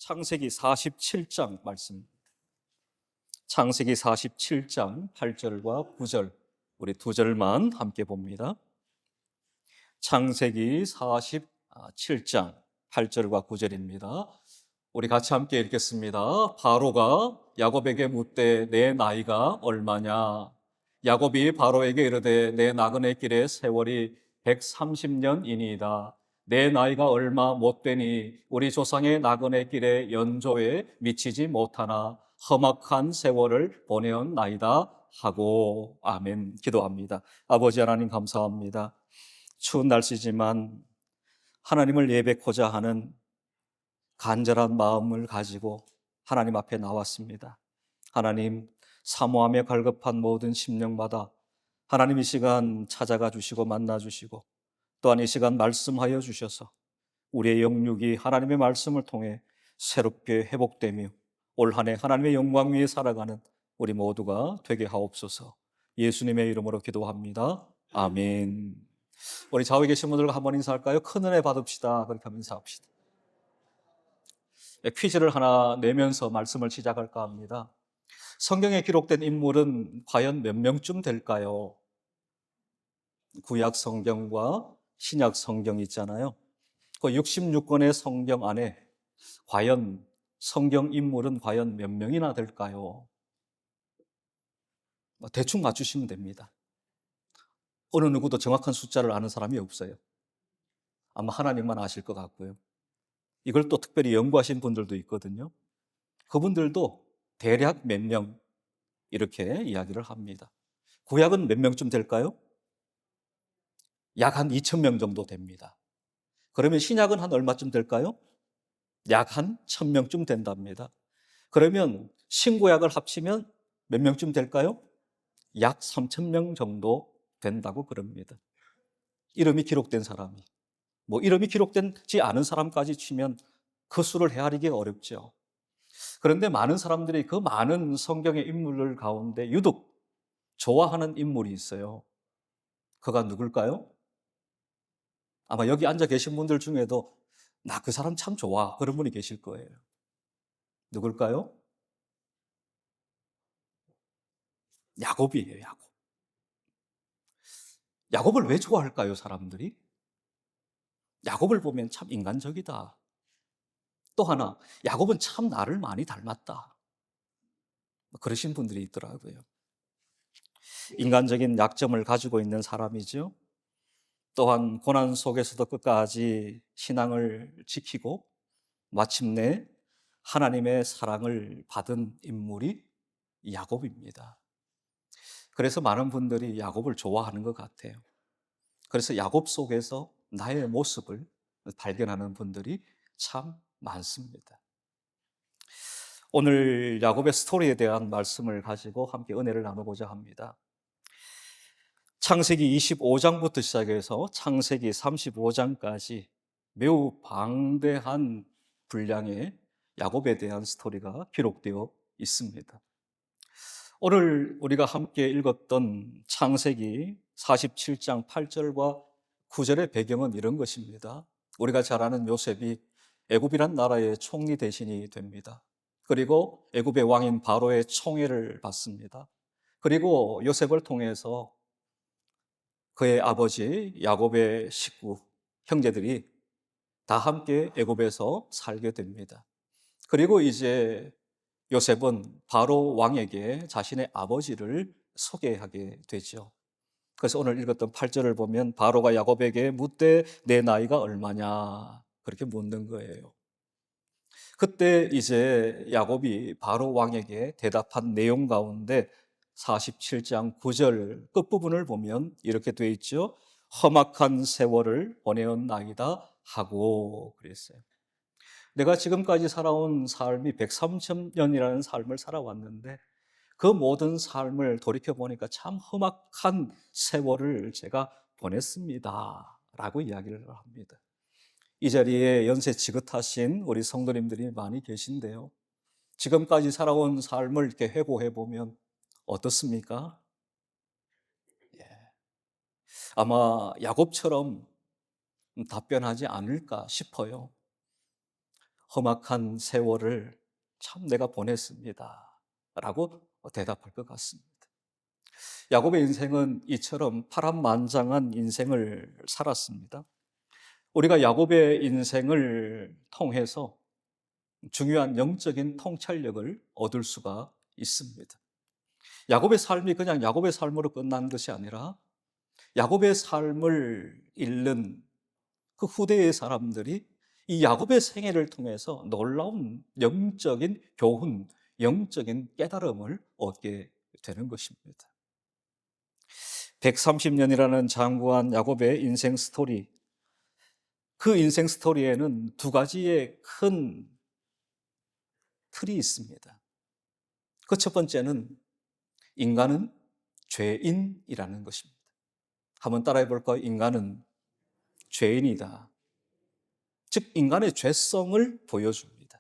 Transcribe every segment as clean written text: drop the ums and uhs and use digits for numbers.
창세기 47장 말씀. 창세기 47장 8절과 9절, 우리 두 절만 함께 봅니다. 창세기 47장 8절과 9절입니다. 우리 같이 함께 읽겠습니다. 바로가 야곱에게 묻되 내 나이가 얼마냐? 야곱이 바로에게 이르되 내 나그네 길의 세월이 130년이니이다. 내 나이가 얼마 못 되니 우리 조상의 나그네 길의 연조에 미치지 못하나 험악한 세월을 보내었나이다 하고 아멘 기도합니다. 아버지 하나님 감사합니다. 추운 날씨지만 하나님을 예배코자 하는 간절한 마음을 가지고 하나님 앞에 나왔습니다. 하나님, 사모하며 갈급한 모든 심령마다 하나님 이 시간 찾아가 주시고 만나 주시고 또한 이 시간 말씀하여 주셔서 우리의 영육이 하나님의 말씀을 통해 새롭게 회복되며 올 한 해 하나님의 영광 위에 살아가는 우리 모두가 되게 하옵소서. 예수님의 이름으로 기도합니다. 아멘. 우리 좌우에 계신 분들과 한번 인사할까요? 큰 은혜 받읍시다. 그렇게 하면 인사합시다. 퀴즈를 하나 내면서 말씀을 시작할까 합니다. 성경에 기록된 인물은 과연 몇 명쯤 될까요? 구약 성경과 신약 성경 있잖아요. 그 66권의 성경 안에 과연 성경 인물은 과연 몇 명이나 될까요? 대충 맞추시면 됩니다. 어느 누구도 정확한 숫자를 아는 사람이 없어요. 아마 하나님만 아실 것 같고요. 이걸 또 특별히 연구하신 분들도 있거든요. 그분들도 대략 몇 명 이렇게 이야기를 합니다. 구약은 몇 명쯤 될까요? 약 한 2,000명 정도 됩니다. 그러면 신약은 한 얼마쯤 될까요? 약 한 1,000명쯤 된답니다. 그러면 신구약을 합치면 몇 명쯤 될까요? 약 3,000명 정도 된다고 그럽니다. 이름이 기록된 사람이. 이름이 기록되지 않은 사람까지 치면 그 수를 헤아리기 어렵죠. 그런데 많은 사람들이 그 많은 성경의 인물들 가운데 유독 좋아하는 인물이 있어요. 그가 누굴까요? 아마 여기 앉아 계신 분들 중에도 나 그 사람 참 좋아 그런 분이 계실 거예요. 누굴까요? 야곱이에요. 야곱. 야곱을 왜 좋아할까요, 사람들이? 야곱을 보면 참 인간적이다. 또 하나, 야곱은 참 나를 많이 닮았다. 그러신 분들이 있더라고요. 인간적인 약점을 가지고 있는 사람이죠. 또한 고난 속에서도 끝까지 신앙을 지키고 마침내 하나님의 사랑을 받은 인물이 야곱입니다. 그래서 많은 분들이 야곱을 좋아하는 것 같아요. 그래서 야곱 속에서 나의 모습을 발견하는 분들이 참 많습니다. 오늘 야곱의 스토리에 대한 말씀을 가지고 함께 은혜를 나누고자 합니다. 창세기 25장부터 시작해서 창세기 35장까지 매우 방대한 분량의 야곱에 대한 스토리가 기록되어 있습니다. 오늘 우리가 함께 읽었던 창세기 47장 8절과 9절의 배경은 이런 것입니다. 우리가 잘 아는 요셉이 애굽이란 나라의 총리 대신이 됩니다. 그리고 애굽의 왕인 바로의 총애를 받습니다. 그리고 요셉을 통해서 그의 아버지 야곱의 식구, 형제들이 다 함께 애굽에서 살게 됩니다. 그리고 이제 요셉은 바로 왕에게 자신의 아버지를 소개하게 되죠. 그래서 오늘 읽었던 8절을 보면 바로가 야곱에게 묻되 내 나이가 얼마냐 그렇게 묻는 거예요. 그때 이제 야곱이 바로 왕에게 대답한 내용 가운데 47장 9절 끝부분을 보면 이렇게 돼 있죠. 험악한 세월을 보내온 나이다 하고 그랬어요. 내가 지금까지 살아온 삶이 130년이라는 삶을 살아왔는데 그 모든 삶을 돌이켜보니까 참 험악한 세월을 제가 보냈습니다 라고 이야기를 합니다. 이 자리에 연세 지긋하신 우리 성도님들이 많이 계신데요. 지금까지 살아온 삶을 이렇게 회고해보면 어떻습니까? 예. 아마 야곱처럼 답변하지 않을까 싶어요. 험악한 세월을 참 내가 보냈습니다 라고 대답할 것 같습니다. 야곱의 인생은 이처럼 파란만장한 인생을 살았습니다. 우리가 야곱의 인생을 통해서 중요한 영적인 통찰력을 얻을 수가 있습니다. 야곱의 삶이 그냥 야곱의 삶으로 끝난 것이 아니라 야곱의 삶을 잃는 그 후대의 사람들이 이 야곱의 생애를 통해서 놀라운 영적인 교훈, 영적인 깨달음을 얻게 되는 것입니다. 130년이라는 장구한 야곱의 인생 스토리, 그 인생 스토리에는 두 가지의 큰 틀이 있습니다. 그 첫 번째는 인간은 죄인이라는 것입니다. 한번 따라해 볼까요? 인간은 죄인이다. 즉 인간의 죄성을 보여줍니다.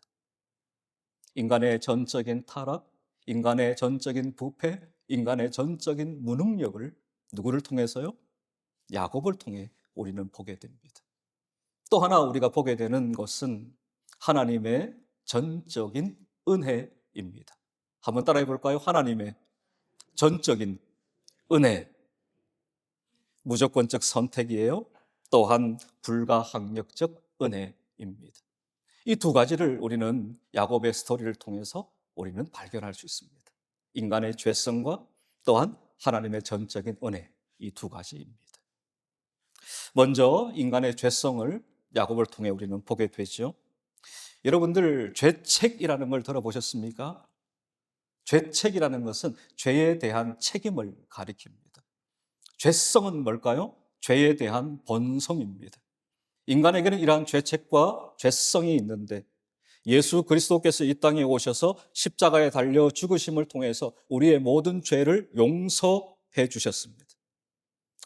인간의 전적인 타락, 인간의 전적인 부패, 인간의 전적인 무능력을 누구를 통해서요? 야곱을 통해 우리는 보게 됩니다. 또 하나 우리가 보게 되는 것은 하나님의 전적인 은혜입니다. 한번 따라해 볼까요? 하나님의 전적인 은혜. 무조건적 선택이에요. 또한 불가항력적 은혜입니다. 이 두 가지를 우리는 야곱의 스토리를 통해서 우리는 발견할 수 있습니다. 인간의 죄성과 또한 하나님의 전적인 은혜, 이 두 가지입니다. 먼저 인간의 죄성을 야곱을 통해 우리는 보게 되죠. 여러분들 죄책이라는 걸 들어보셨습니까? 죄책이라는 것은 죄에 대한 책임을 가리킵니다. 죄성은 뭘까요? 죄에 대한 본성입니다. 인간에게는 이러한 죄책과 죄성이 있는데 예수 그리스도께서 이 땅에 오셔서 십자가에 달려 죽으심을 통해서 우리의 모든 죄를 용서해 주셨습니다.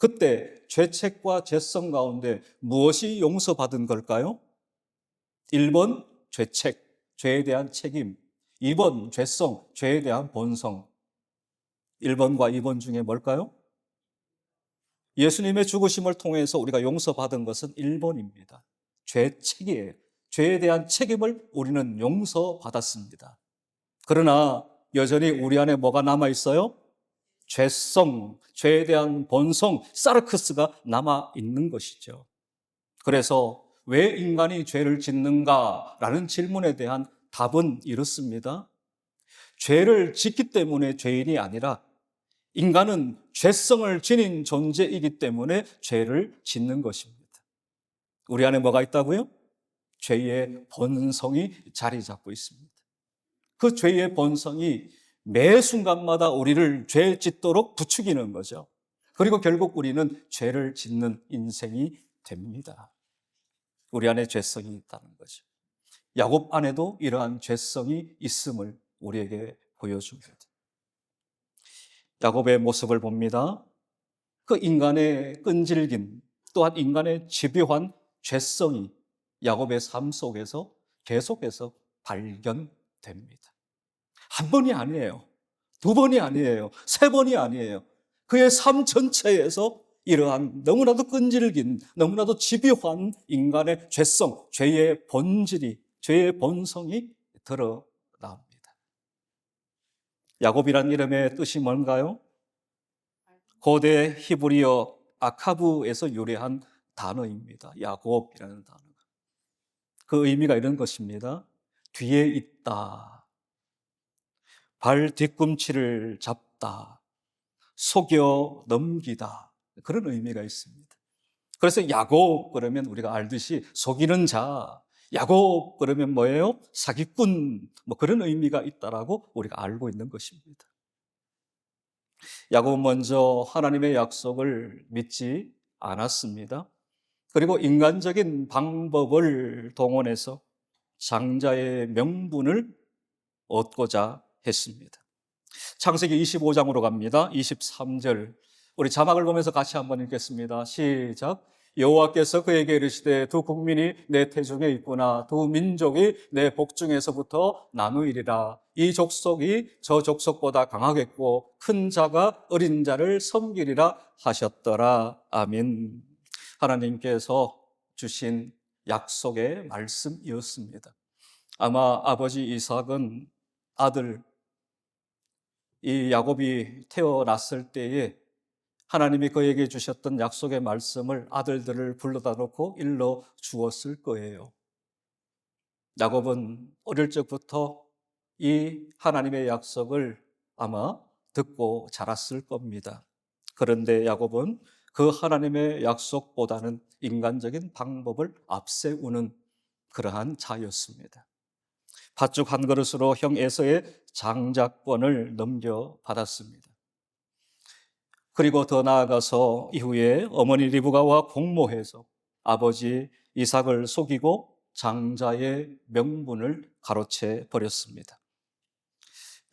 그때 죄책과 죄성 가운데 무엇이 용서받은 걸까요? 1번 죄책, 죄에 대한 책임. 2번 죄성, 죄에 대한 본성. 1번과 2번 중에 뭘까요? 예수님의 죽으심을 통해서 우리가 용서받은 것은 1번입니다. 죄책이에요. 죄에 대한 책임을 우리는 용서받았습니다. 그러나 여전히 우리 안에 뭐가 남아있어요? 죄성, 죄에 대한 본성, 사르크스가 남아있는 것이죠. 그래서 왜 인간이 죄를 짓는가라는 질문에 대한 답은 이렇습니다. 죄를 짓기 때문에 죄인이 아니라 인간은 죄성을 지닌 존재이기 때문에 죄를 짓는 것입니다. 우리 안에 뭐가 있다고요? 죄의 본성이 자리 잡고 있습니다. 그 죄의 본성이 매 순간마다 우리를 죄 짓도록 부추기는 거죠. 그리고 결국 우리는 죄를 짓는 인생이 됩니다. 우리 안에 죄성이 있다는 거죠. 야곱 안에도 이러한 죄성이 있음을 우리에게 보여줍니다. 야곱의 모습을 봅니다. 그 인간의 끈질긴 또한 인간의 집요한 죄성이 야곱의 삶 속에서 계속해서 발견됩니다. 한 번이 아니에요. 두 번이 아니에요. 세 번이 아니에요. 그의 삶 전체에서 이러한 너무나도 끈질긴, 너무나도 집요한 인간의 죄성, 죄의 본질이, 죄의 본성이 드러납니다. 야곱이란 이름의 뜻이 뭔가요? 고대 히브리어 아카브에서 유래한 단어입니다. 야곱이라는 단어가. 그 의미가 이런 것입니다. 뒤에 있다. 발 뒤꿈치를 잡다. 속여 넘기다. 그런 의미가 있습니다. 그래서 야곱 그러면 우리가 알듯이 속이는 자, 야곱 그러면 뭐예요? 사기꾼, 뭐 그런 의미가 있다라고 우리가 알고 있는 것입니다. 야곱은 먼저 하나님의 약속을 믿지 않았습니다. 그리고 인간적인 방법을 동원해서 장자의 명분을 얻고자 했습니다. 창세기 25장으로 갑니다. 23절. 우리 자막을 보면서 같이 한번 읽겠습니다. 시작. 여호와께서 그에게 이르시되 두 국민이 내 태중에 있구나. 두 민족이 내 복중에서부터 나누이리라. 이 족속이 저 족속보다 강하겠고 큰 자가 어린 자를 섬기리라 하셨더라. 아멘. 하나님께서 주신 약속의 말씀이었습니다. 아마 아버지 이삭은 아들 이 야곱이 태어났을 때에 하나님이 그에게 주셨던 약속의 말씀을 아들들을 불러다 놓고 일러 주었을 거예요. 야곱은 어릴 적부터 이 하나님의 약속을 아마 듣고 자랐을 겁니다. 그런데 야곱은 그 하나님의 약속보다는 인간적인 방법을 앞세우는 그러한 자였습니다. 팥죽 한 그릇으로 형 에서의 장자권을 넘겨받았습니다. 그리고 더 나아가서 이후에 어머니 리브가와 공모해서 아버지 이삭을 속이고 장자의 명분을 가로채 버렸습니다.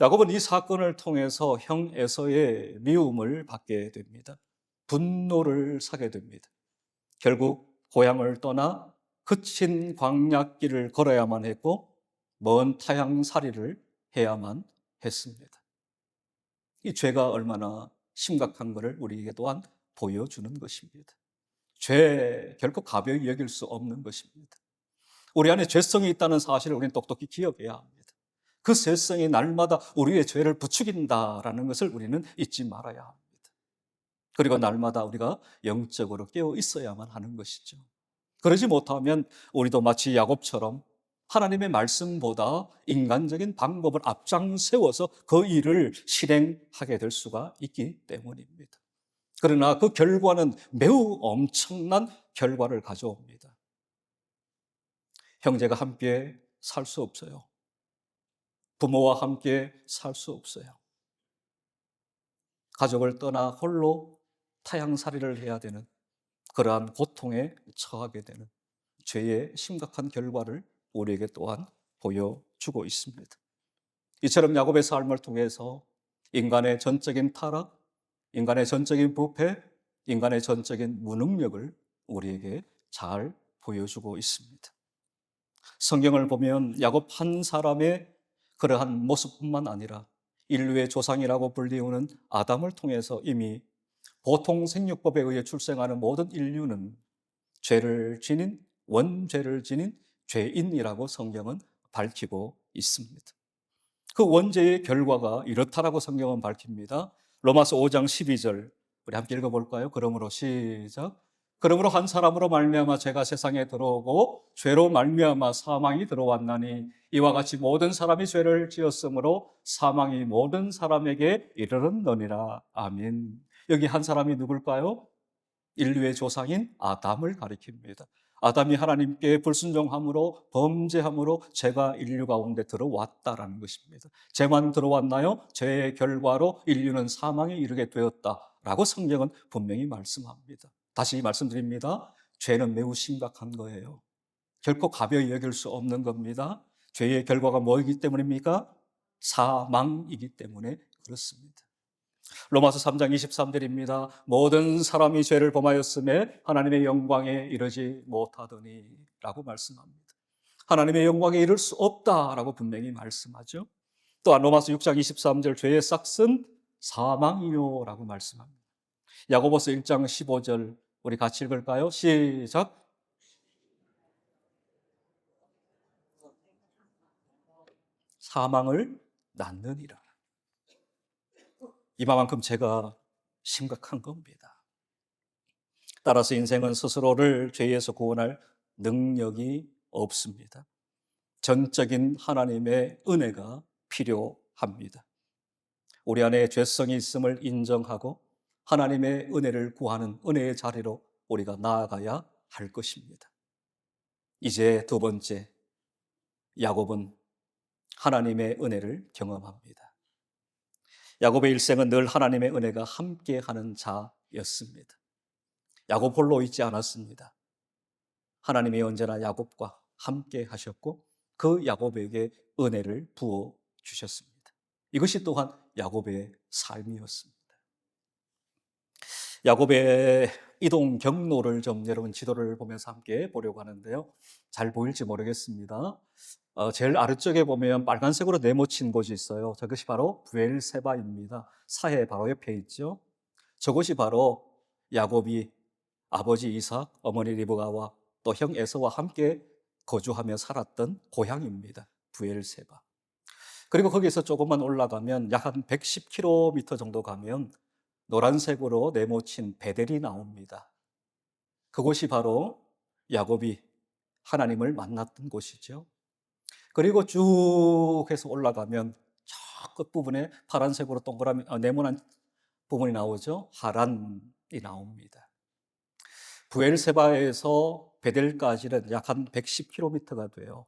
야곱은 이 사건을 통해서 형 에서의 미움을 받게 됩니다. 분노를 사게 됩니다. 결국 고향을 떠나 거친 광야길을 걸어야만 했고 먼 타향살이를 해야만 했습니다. 이 죄가 얼마나 심각한 것을 우리에게 또한 보여주는 것입니다. 죄 결코 가벼이 여길 수 없는 것입니다. 우리 안에 죄성이 있다는 사실을 우리는 똑똑히 기억해야 합니다. 그 죄성이 날마다 우리의 죄를 부추긴다라는 것을 우리는 잊지 말아야 합니다. 그리고 날마다 우리가 영적으로 깨어 있어야만 하는 것이죠. 그러지 못하면 우리도 마치 야곱처럼 하나님의 말씀보다 인간적인 방법을 앞장세워서 그 일을 실행하게 될 수가 있기 때문입니다. 그러나 그 결과는 매우 엄청난 결과를 가져옵니다. 형제가 함께 살 수 없어요. 부모와 함께 살 수 없어요. 가족을 떠나 홀로 타향살이를 해야 되는 그러한 고통에 처하게 되는 죄의 심각한 결과를 우리에게 또한 보여주고 있습니다. 이처럼 야곱의 삶을 통해서 인간의 전적인 타락, 인간의 전적인 부패, 인간의 전적인 무능력을 우리에게 잘 보여주고 있습니다. 성경을 보면 야곱 한 사람의 그러한 모습뿐만 아니라 인류의 조상이라고 불리우는 아담을 통해서 이미 보통 생육법에 의해 출생하는 모든 인류는 죄를 지닌 원죄를 지닌 죄인이라고 성경은 밝히고 있습니다. 그 원죄의 결과가 이렇다라고 성경은 밝힙니다. 로마서 5장 12절 우리 함께 읽어볼까요? 그러므로 시작. 그러므로 한 사람으로 말미암아 죄가 세상에 들어오고 죄로 말미암아 사망이 들어왔나니 이와 같이 모든 사람이 죄를 지었으므로 사망이 모든 사람에게 이르렀느니라. 아멘. 여기 한 사람이 누굴까요? 인류의 조상인 아담을 가리킵니다. 아담이 하나님께 불순종함으로 범죄함으로 죄가 인류 가운데 들어왔다라는 것입니다. 죄만 들어왔나요? 죄의 결과로 인류는 사망에 이르게 되었다라고 성경은 분명히 말씀합니다. 다시 말씀드립니다. 죄는 매우 심각한 거예요. 결코 가벼이 여길 수 없는 겁니다. 죄의 결과가 뭐이기 때문입니까? 사망이기 때문에 그렇습니다. 로마서 3장 23절입니다. 모든 사람이 죄를 범하였음에 하나님의 영광에 이르지 못하더니 라고 말씀합니다. 하나님의 영광에 이를 수 없다라고 분명히 말씀하죠. 또한 로마서 6장 23절 죄의 싹은 사망이요 라고 말씀합니다. 야고보서 1장 15절 우리 같이 읽을까요? 시작. 사망을 낳느니라. 이만큼 죄가 심각한 겁니다. 따라서 인생은 스스로를 죄에서 구원할 능력이 없습니다. 전적인 하나님의 은혜가 필요합니다. 우리 안에 죄성이 있음을 인정하고 하나님의 은혜를 구하는 은혜의 자리로 우리가 나아가야 할 것입니다. 이제 두 번째, 야곱은 하나님의 은혜를 경험합니다. 야곱의 일생은 늘 하나님의 은혜가 함께하는 자였습니다. 야곱 홀로 있지 않았습니다. 하나님이 언제나 야곱과 함께 하셨고 그 야곱에게 은혜를 부어 주셨습니다. 이것이 또한 야곱의 삶이었습니다. 야곱의 이동 경로를 좀 여러분 지도를 보면서 함께 보려고 하는데요. 잘 보일지 모르겠습니다. 제일 아래쪽에 보면 빨간색으로 네모친 곳이 있어요. 저것이 바로 브엘세바입니다. 사해 바로 옆에 있죠. 저것이 바로 야곱이 아버지 이삭, 어머니 리브가와 또 형 에서와 함께 거주하며 살았던 고향입니다. 브엘세바. 그리고 거기서 조금만 올라가면 약 한 110km 정도 가면 노란색으로 네모친 베델이 나옵니다. 그곳이 바로 야곱이 하나님을 만났던 곳이죠. 그리고 쭉 해서 올라가면 저 끝부분에 파란색으로 동그라미 네모난 부분이 나오죠. 하란이 나옵니다. 부엘세바에서 베델까지는 약 한 110km가 돼요.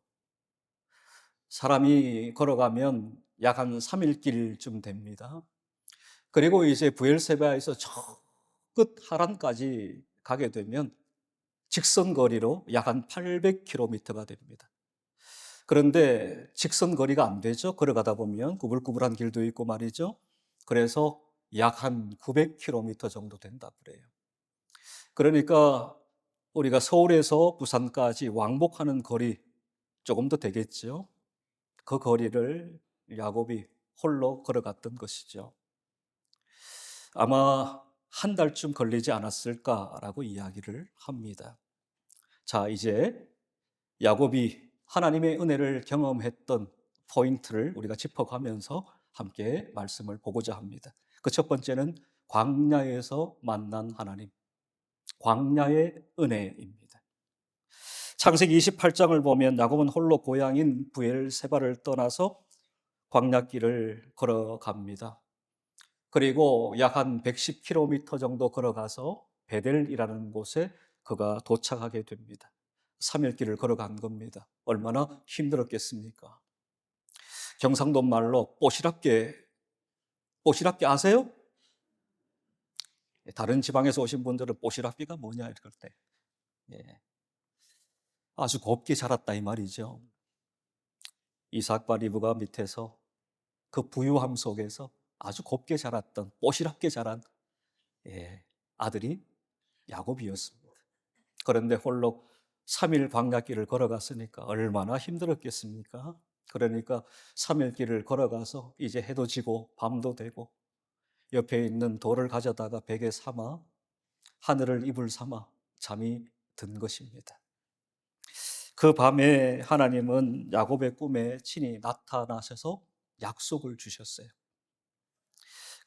사람이 걸어가면 약 한 3일길쯤 됩니다. 그리고 이제 부엘세바에서 저 끝 하란까지 가게 되면 직선 거리로 약 한 800km가 됩니다. 그런데 직선 거리가 안 되죠. 걸어가다 보면 구불구불한 길도 있고 말이죠. 그래서 약 한 900km 정도 된다 그래요. 그러니까 우리가 서울에서 부산까지 왕복하는 거리 조금 더 되겠죠. 그 거리를 야곱이 홀로 걸어갔던 것이죠. 아마 한 달쯤 걸리지 않았을까라고 이야기를 합니다. 자, 이제 야곱이 하나님의 은혜를 경험했던 포인트를 우리가 짚어가면서 함께 말씀을 보고자 합니다. 그 첫 번째는 광야에서 만난 하나님, 광야의 은혜입니다. 창세기 28장을 보면 야곱은 홀로 고향인 부엘세바를 떠나서 광야길을 걸어갑니다. 그리고 약 한 110km 정도 걸어가서 베델이라는 곳에 그가 도착하게 됩니다. 3일 길을 걸어간 겁니다. 얼마나 힘들었겠습니까? 경상도 말로 뽀시랍게 아세요? 다른 지방에서 오신 분들은 뽀시랍기가 뭐냐 이럴 때 예. 아주 곱게 자랐다 이 말이죠. 이삭과 리브가 밑에서 그 부유함 속에서 아주 곱게 자랐던 뽀시랍게 자란 아들이 야곱이었습니다. 그런데 홀로 3일 광야길을 걸어갔으니까 얼마나 힘들었겠습니까? 그러니까 3일 길을 걸어가서 이제 해도 지고 밤도 되고 옆에 있는 돌을 가져다가 베개 삼아 하늘을 이불 삼아 잠이 든 것입니다. 그 밤에 하나님은 야곱의 꿈에 친히 나타나셔서 약속을 주셨어요.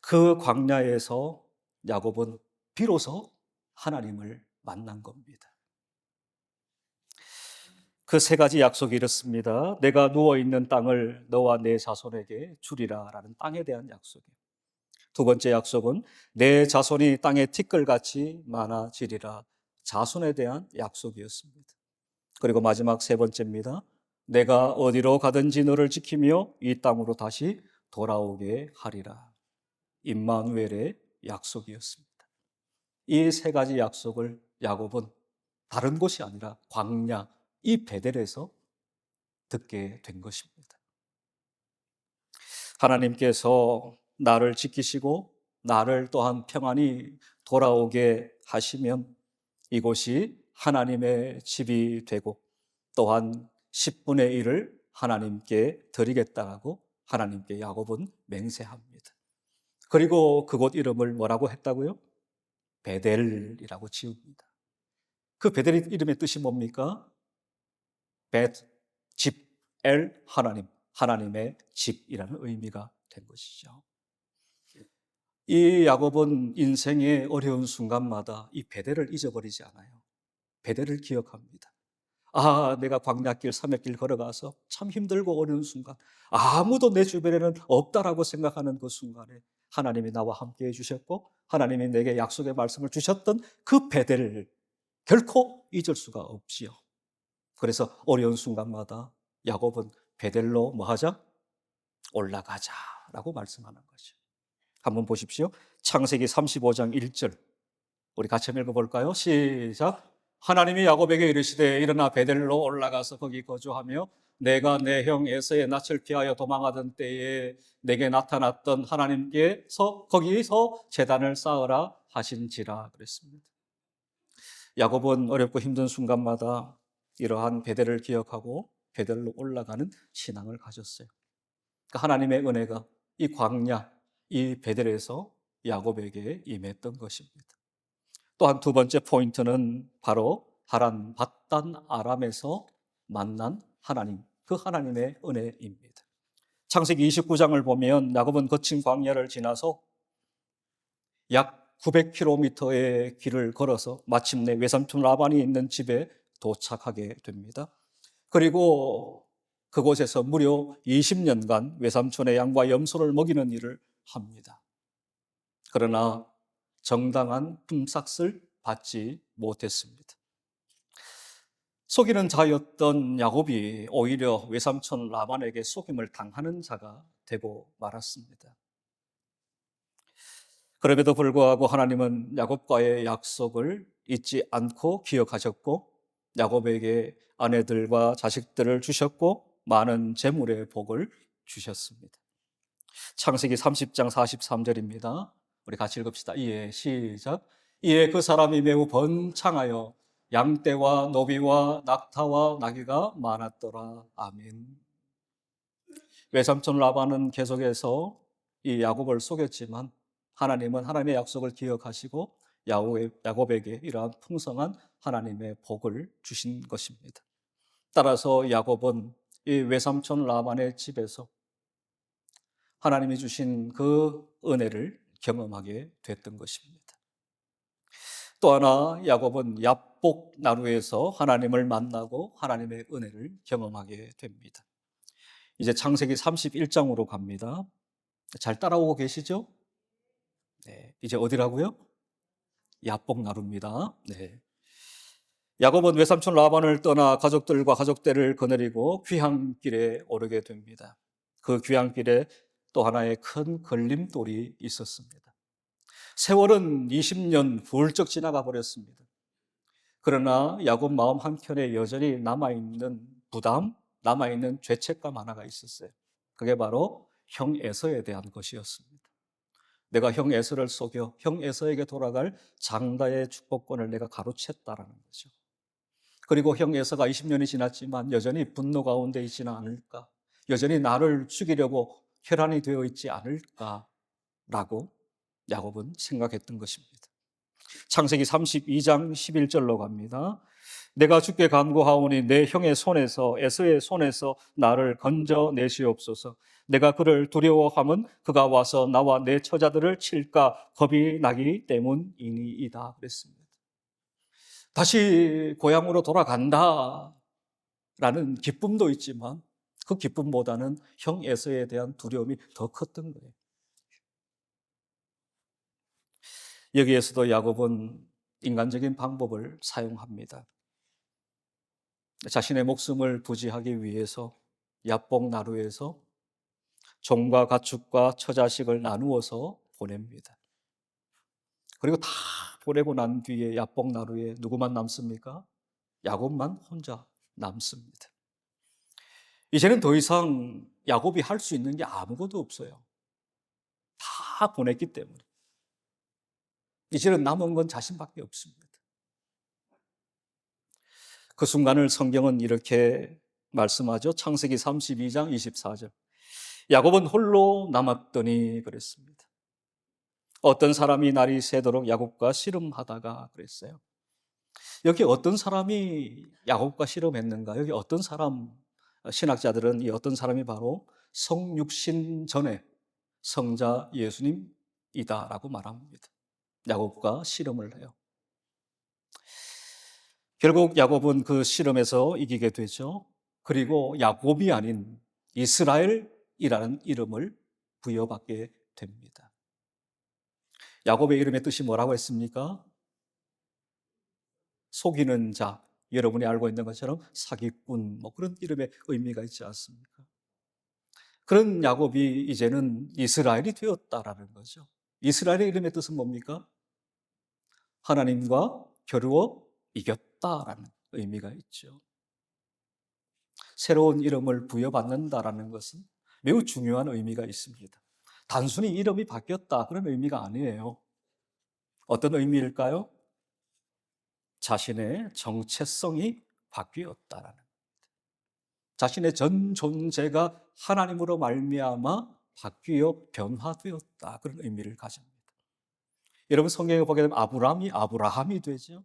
그 광야에서 야곱은 비로소 하나님을 만난 겁니다. 그 세 가지 약속이 이렇습니다. 내가 누워있는 땅을 너와 내 자손에게 주리라 라는 땅에 대한 약속이에요. 두 번째 약속은 내 자손이 땅의 티끌같이 많아지리라, 자손에 대한 약속이었습니다. 그리고 마지막 세 번째입니다. 내가 어디로 가든지 너를 지키며 이 땅으로 다시 돌아오게 하리라, 임마누엘의 약속이었습니다. 이 세 가지 약속을 야곱은 다른 곳이 아니라 광야 이 베델에서 듣게 된 것입니다. 하나님께서 나를 지키시고 나를 또한 평안히 돌아오게 하시면 이곳이 하나님의 집이 되고 또한 10분의 1을 하나님께 드리겠다고 하나님께 야곱은 맹세합니다. 그리고 그곳 이름을 뭐라고 했다고요? 베델이라고 지읍니다. 그 베델 이름의 뜻이 뭡니까? 베트, 집, 엘, 하나님, 하나님의 집이라는 의미가 된 것이죠. 이 야곱은 인생의 어려운 순간마다 이 베델을 잊어버리지 않아요. 베델을 기억합니다. 아, 내가 광야길, 삼약길 걸어가서 참 힘들고 어려운 순간, 아무도 내 주변에는 없다라고 생각하는 그 순간에 하나님이 나와 함께 해주셨고 하나님이 내게 약속의 말씀을 주셨던 그 베델을 결코 잊을 수가 없지요. 그래서 어려운 순간마다 야곱은 베델로 뭐 하자? 올라가자라고 말씀하는 거죠. 한번 보십시오. 창세기 35장 1절 우리 같이 읽어볼까요? 시작. 하나님이 야곱에게 이르시되 일어나 베델로 올라가서 거기 거주하며 내가 내 형 에서의 낯을 피하여 도망하던 때에 내게 나타났던 하나님께서 거기서 제단을 쌓으라 하신지라 그랬습니다. 야곱은 어렵고 힘든 순간마다 이러한 베델을 기억하고 베델로 올라가는 신앙을 가졌어요. 그러니까 하나님의 은혜가 이 광야, 이 베델에서 야곱에게 임했던 것입니다. 또한 두 번째 포인트는 바로 하란 밧단 아람에서 만난 하나님, 그 하나님의 은혜입니다. 창세기 29장을 보면 야곱은 거친 광야를 지나서 약 900km의 길을 걸어서 마침내 외삼촌 라반이 있는 집에 도착하게 됩니다. 그리고 그곳에서 무려 20년간 외삼촌의 양과 염소를 먹이는 일을 합니다. 그러나 정당한 품삯을 받지 못했습니다. 속이는 자였던 야곱이 오히려 외삼촌 라반에게 속임을 당하는 자가 되고 말았습니다. 그럼에도 불구하고 하나님은 야곱과의 약속을 잊지 않고 기억하셨고 야곱에게 아내들과 자식들을 주셨고 많은 재물의 복을 주셨습니다. 창세기 30장 43절입니다. 우리 같이 읽읍시다. 이에 시작. 이에 그 사람이 매우 번창하여 양떼와 노비와 낙타와 나귀가 많았더라. 아멘. 외삼촌 라반은 계속해서 이 야곱을 속였지만 하나님은 하나님의 약속을 기억하시고 야곱에게 이러한 풍성한 하나님의 복을 주신 것입니다. 따라서 야곱은 이 외삼촌 라반의 집에서 하나님이 주신 그 은혜를 경험하게 됐던 것입니다. 또 하나 야곱은 야복 나루에서 하나님을 만나고 하나님의 은혜를 경험하게 됩니다. 이제 창세기 31장으로 갑니다. 잘 따라오고 계시죠? 네, 이제 어디라고요? 야복 나루입니다. 네. 야곱은 외삼촌 라반을 떠나 가족들과 가족대를 거느리고 귀향길에 오르게 됩니다. 그 귀향길에 또 하나의 큰 걸림돌이 있었습니다. 세월은 20년 훌쩍 지나가 버렸습니다. 그러나 야곱 마음 한켠에 여전히 남아있는 부담, 남아있는 죄책감 하나가 있었어요. 그게 바로 형 에서에 대한 것이었습니다. 내가 형 에서를 속여 형 에서에게 돌아갈 장가의 축복권을 내가 가로챘다라는 거죠. 그리고 형 에서가 20년이 지났지만 여전히 분노 가운데 있지는 않을까? 여전히 나를 죽이려고 혈안이 되어 있지 않을까라고 야곱은 생각했던 것입니다. 창세기 32장 11절로 갑니다. 내가 주께 간구하오니 내 형의 손에서 에서의 손에서 나를 건져내시옵소서. 내가 그를 두려워함은 그가 와서 나와 내 처자들을 칠까 겁이 나기 때문이니이다 그랬습니다. 다시 고향으로 돌아간다라는 기쁨도 있지만 그 기쁨보다는 형 에서에 대한 두려움이 더 컸던 거예요. 여기에서도 야곱은 인간적인 방법을 사용합니다. 자신의 목숨을 부지하기 위해서 야복 나루에서 종과 가축과 처자식을 나누어서 보냅니다. 그리고 다 보내고 난 뒤에 야복 나루에 누구만 남습니까? 야곱만 혼자 남습니다. 이제는 더 이상 야곱이 할 수 있는 게 아무것도 없어요. 다 보냈기 때문에. 이제는 남은 건 자신밖에 없습니다. 그 순간을 성경은 이렇게 말씀하죠. 창세기 32장 24절. 야곱은 홀로 남았더니 그랬습니다. 어떤 사람이 날이 새도록 야곱과 씨름하다가 그랬어요. 여기 어떤 사람이 야곱과 씨름했는가? 여기 어떤 사람, 신학자들은 이 어떤 사람이 바로 성육신 전에 성자 예수님이다라고 말합니다. 야곱과 씨름을 해요. 결국 야곱은 그 씨름에서 이기게 되죠. 그리고 야곱이 아닌 이스라엘이라는 이름을 부여받게 됩니다. 야곱의 이름의 뜻이 뭐라고 했습니까? 속이는 자, 여러분이 알고 있는 것처럼 사기꾼, 그런 이름의 의미가 있지 않습니까? 그런 야곱이 이제는 이스라엘이 되었다라는 거죠. 이스라엘의 이름의 뜻은 뭡니까? 하나님과 겨루어 이겼다라는 의미가 있죠. 새로운 이름을 부여받는다라는 것은 매우 중요한 의미가 있습니다. 단순히 이름이 바뀌었다 그런 의미가 아니에요. 어떤 의미일까요? 자신의 정체성이 바뀌었다라는 겁니다. 자신의 전 존재가 하나님으로 말미암아 바뀌어 변화되었다 그런 의미를 가집니다. 여러분 성경에 보게 되면 아브라함이 아브라함이 되죠.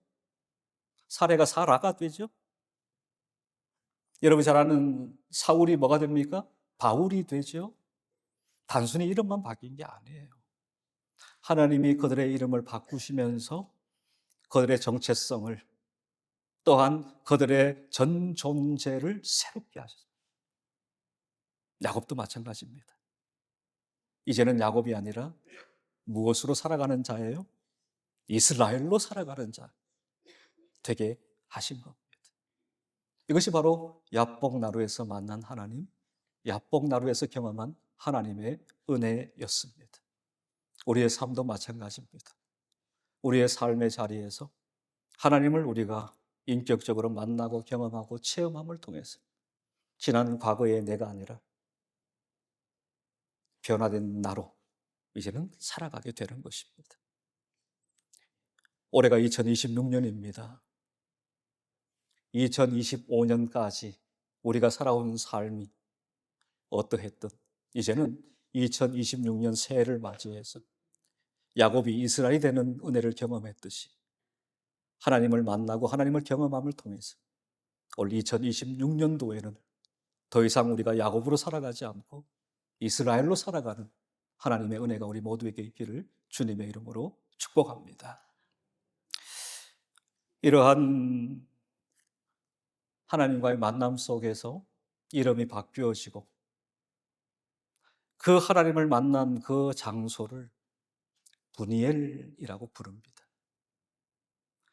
사레가 사라가 되죠. 여러분 잘 아는 사울이 뭐가 됩니까? 바울이 되죠. 단순히 이름만 바뀐 게 아니에요. 하나님이 그들의 이름을 바꾸시면서 그들의 정체성을, 또한 그들의 전 존재를 새롭게 하셨어요. 야곱도 마찬가지입니다. 이제는 야곱이 아니라 무엇으로 살아가는 자예요? 이스라엘로 살아가는 자 되게 하신 겁니다. 이것이 바로 야복나루에서 만난 하나님, 야복나루에서 경험한 하나님의 은혜였습니다. 우리의 삶도 마찬가지입니다. 우리의 삶의 자리에서 하나님을 우리가 인격적으로 만나고 경험하고 체험함을 통해서 지난 과거의 내가 아니라 변화된 나로 이제는 살아가게 되는 것입니다. 올해가 2026년입니다. 2025년까지 우리가 살아온 삶이 어떠했든 이제는 2026년 새해를 맞이해서 야곱이 이스라엘이 되는 은혜를 경험했듯이 하나님을 만나고 하나님을 경험함을 통해서 올 2026년도에는 더 이상 우리가 야곱으로 살아가지 않고 이스라엘로 살아가는 하나님의 은혜가 우리 모두에게 있기를 주님의 이름으로 축복합니다. 이러한 하나님과의 만남 속에서 이름이 바뀌어지고 그 하나님을 만난 그 장소를 브니엘이라고 부릅니다.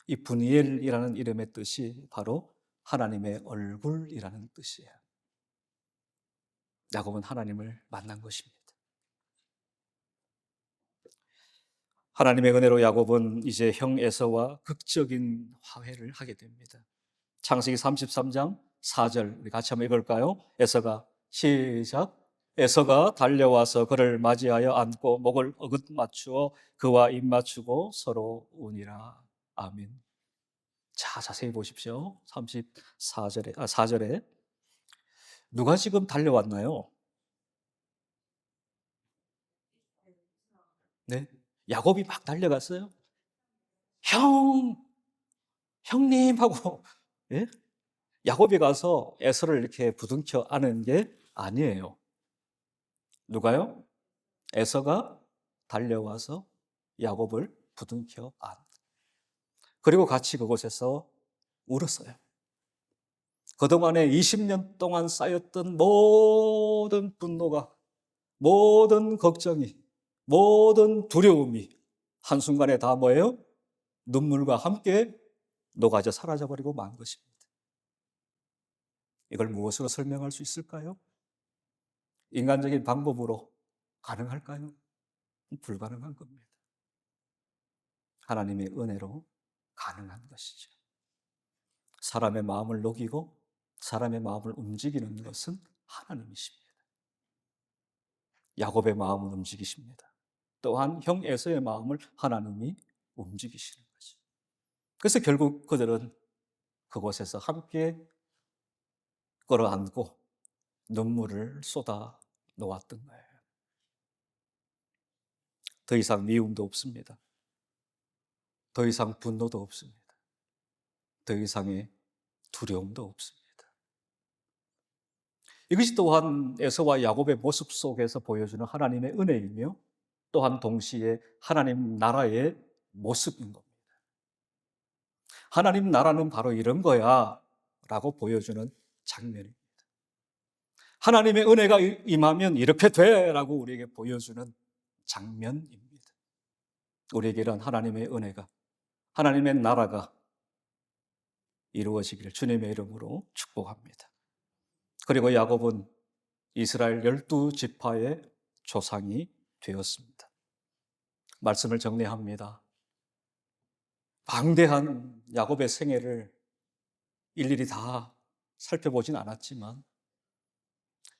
이 브니엘이라는 이름의 뜻이 바로 하나님의 얼굴이라는 뜻이에요. 야곱은 하나님을 만난 것입니다. 하나님의 은혜로 야곱은 이제 형 에서와 극적인 화해를 하게 됩니다. 창세기 33장 4절 우리 같이 한번 읽을까요? 에서가 시작. 에서가 달려와서 그를 맞이하여 안고 목을 어긋맞추어 그와 입맞추고 서로 우니라. 아멘. 자, 자세히 보십시오. 4절에 누가 지금 달려왔나요? 네, 야곱이 막 달려갔어요. 형님 하고, 예? 야곱이 가서 에서를 이렇게 부둥켜 안은 게 아니에요. 누가요? 에서가 달려와서 야곱을 부둥켜 안. 그리고 같이 그곳에서 울었어요. 그동안에 20년 동안 쌓였던 모든 분노가, 모든 걱정이, 모든 두려움이 한순간에 다 뭐예요? 눈물과 함께 녹아져 사라져버리고 만 것입니다. 이걸 무엇으로 설명할 수 있을까요? 인간적인 방법으로 가능할까요? 불가능한 겁니다. 하나님의 은혜로 가능한 것이죠. 사람의 마음을 녹이고 사람의 마음을 움직이는 것은 하나님이십니다. 야곱의 마음을 움직이십니다. 또한 형 에서의 마음을 하나님이 움직이시는 거죠. 그래서 결국 그들은 그곳에서 함께 끌어안고 눈물을 쏟아 놓았던 거예요. 더 이상 미움도 없습니다. 더 이상 분노도 없습니다. 더 이상의 두려움도 없습니다. 이것이 또한 에서와 야곱의 모습 속에서 보여주는 하나님의 은혜이며 또한 동시에 하나님 나라의 모습인 겁니다. 하나님 나라는 바로 이런 거야 라고 보여주는 장면입니다. 하나님의 은혜가 임하면 이렇게 돼 라고 우리에게 보여주는 장면입니다. 우리에게 이런 하나님의 은혜가, 하나님의 나라가 이루어지기를 주님의 이름으로 축복합니다. 그리고 야곱은 이스라엘 12지파의 조상이 되었습니다. 말씀을 정리합니다. 방대한 야곱의 생애를 일일이 다 살펴보진 않았지만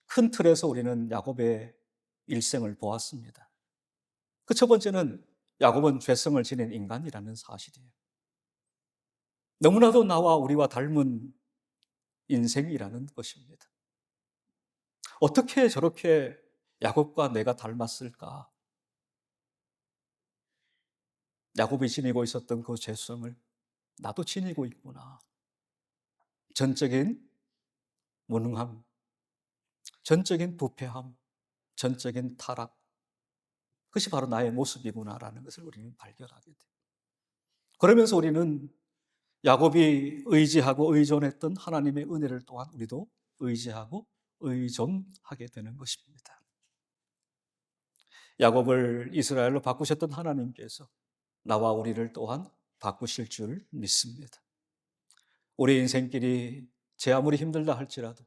큰 틀에서 우리는 야곱의 일생을 보았습니다. 그 첫 번째는 야곱은 죄성을 지닌 인간이라는 사실이에요. 너무나도 나와 우리와 닮은 인생이라는 것입니다. 어떻게 저렇게 야곱과 내가 닮았을까? 야곱이 지니고 있었던 그 죄성을 나도 지니고 있구나. 전적인 무능함, 전적인 부패함, 전적인 타락, 그것이 바로 나의 모습이구나라는 것을 우리는 발견하게 돼요. 그러면서 우리는 야곱이 의지하고 의존했던 하나님의 은혜를 또한 우리도 의지하고 의존하게 되는 것입니다. 야곱을 이스라엘로 바꾸셨던 하나님께서 나와 우리를 또한 바꾸실 줄 믿습니다. 우리 인생길이 제 아무리 힘들다 할지라도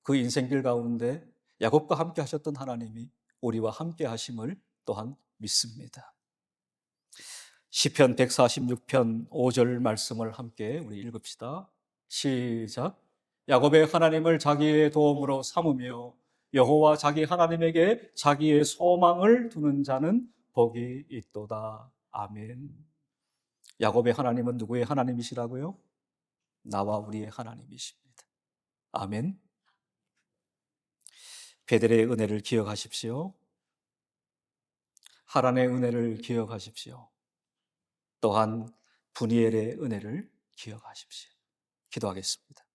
그 인생길 가운데 야곱과 함께 하셨던 하나님이 우리와 함께 하심을 또한 믿습니다. 시편 146편 5절 말씀을 함께 우리 읽읍시다. 시작. 야곱의 하나님을 자기의 도움으로 삼으며 여호와 자기 하나님에게 자기의 소망을 두는 자는 복이 있도다. 아멘. 야곱의 하나님은 누구의 하나님이시라고요? 나와 우리의 하나님이십니다. 아멘. 베델의 은혜를 기억하십시오. 하란의 은혜를 기억하십시오. 또한 분이엘의 은혜를 기억하십시오. 기도하겠습니다.